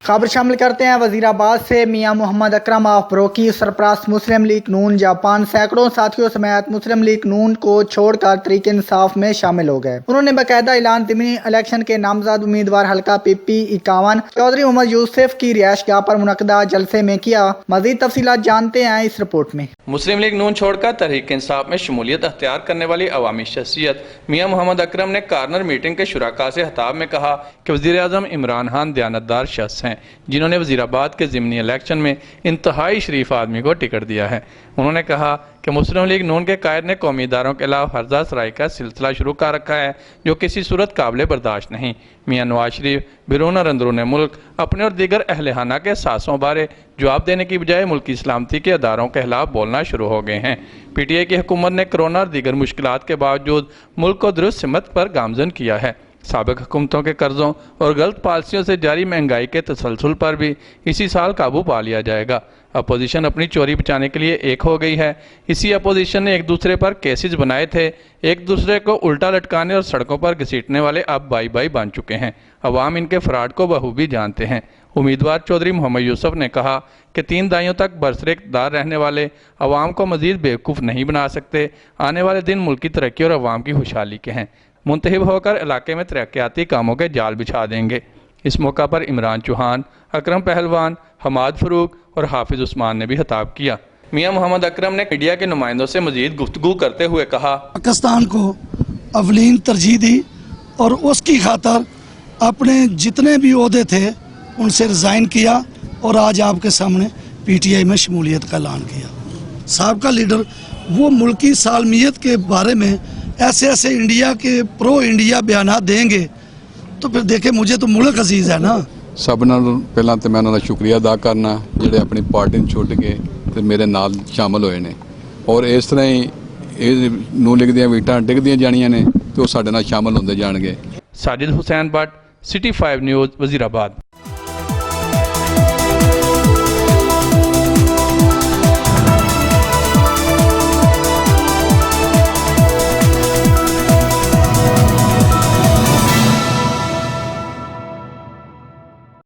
खबर शामिल करते हैं वजीराबाद से। मियां मोहम्मद अकरम ऑफ बरोकी सरपरस्त मुस्लिम लीग नून जापान सैकड़ों साथियों समेत मुस्लिम लीग नून को छोड़कर तहरीक इंसाफ में शामिल हो गए। उन्होंने बाकायदा ऐलान ज़मीनी इलेक्शन के नामजद उम्मीदवार हल्का PP 51 चौधरी मोहम्मद यूसुफ की रिहायशगाह पर मुनक्कदा जलसे में किया। मज़ीद तफसीलात जानते हैं इस रिपोर्ट में। मुस्लिम लीग नून छोड़कर तहरीक इंसाफ में शमूलियत अख्तियार करने वाली अवामी शख्सियत मियां मोहम्मद अकरम ने कार्नर मीटिंग के शुराका से खिताब में कहा कि वज़ीर-ए-आज़म इमरान खान दयानतदार शख्स हैं जिन्होंने वज़ीराबाद के ज़िमनी इलेक्शन में इंतहाई शरीफ आदमी को टिकट दिया है। उन्होंने कहा कि मुस्लिम लीग नून के कायद ने कौमी इदारों के खिलाफ हर्जा सराई का सिलसिला शुरू कर रखा है जो किसी सूरत काबिल बर्दाश्त नहीं। मियां नवाज शरीफ बिरून और अंदरून मुल्क अपने और दीगर अहलखाना के सासों बारे जवाब देने की बजाय मुल्की सलामती के अदारों के खिलाफ बोलना शुरू हो गए हैं। PTI की हुकूमत ने कोरोना और दीगर मुश्किलात के बावजूद मुल्क को दुरुस्त सिमत पर गामजन किया है। साबिक हुकूमतों के कर्ज़ों और गलत पॉलिसियों से जारी महंगाई के तसलसल पर भी इसी साल काबू पा लिया जाएगा। अपोजिशन अपनी चोरी बचाने के लिए एक हो गई है। इसी अपोजिशन ने एक दूसरे पर केसेस बनाए थे। एक दूसरे को उल्टा लटकाने और सड़कों पर घसीटने वाले अब बाई बाई बन चुके हैं। अवाम इनके फ्रॉड को बखूबी जानते हैं। उम्मीदवार चौधरी मोहम्मद यूसुफ ने कहा कि 3 दाइयों तक बरसरे इक़्तिदार रहने वाले अवाम को मज़ीद बेवकूफ़ नहीं बना सकते। आने वाले दिन मुल्क की तरक्की और अवाम की खुशहाली के हैं। मुंतखब होकर इलाके में तरक्याती कामों के जाल बिछा देंगे। इस मौका पर इमरान चौहान, अकरम पहलवान, हमाद फरूक और हाफिज उस्मान ने भी खिताब किया। मियां मोहम्मद अकरम ने मीडिया के नुमाइंदों से मजीद गुफ्तगू करते हुए कहा, पाकिस्तान को अवलीन तरजीह दी और उसकी खातर अपने जितने भी ओहदे थे उनसे रिज़ाइन किया और आज आपके सामने PTI में शमूलियत का ऐलान किया। साहब का लीडर वो मुल्की सालमियत के बारे में ऐसे ऐसे इंडिया के प्रो इंडिया बयानात देंगे तो फिर देखे मुझे तो मुल्क अजीज है ना। सब नालों पहला तो मैं उन्होंने शुक्रिया अदा करना ਜਿਹੜੇ अपनी पार्टी ਨੂੰ ਛੁੱਟ ਕੇ ਤੇ ਮੇਰੇ ਨਾਲ ਸ਼ਾਮਲ ਹੋਏ ਨੇ ਔਰ ਇਸ ਤਰ੍ਹਾਂ ਹੀ ਇਹ ਨੂੰ ਲੀਗ ਦੀਆਂ ਵੀਟਾਂ ਡਿੱਗਦੀਆਂ ਜਾਣੀਆਂ ਨੇ ਤੇ ਉਹ ਸਾਡੇ ਨਾਲ ਸ਼ਾਮਲ ਹੁੰਦੇ ਜਾਣਗੇ। Sajid Hussain Bhatt, City 5 news, Wazirabad.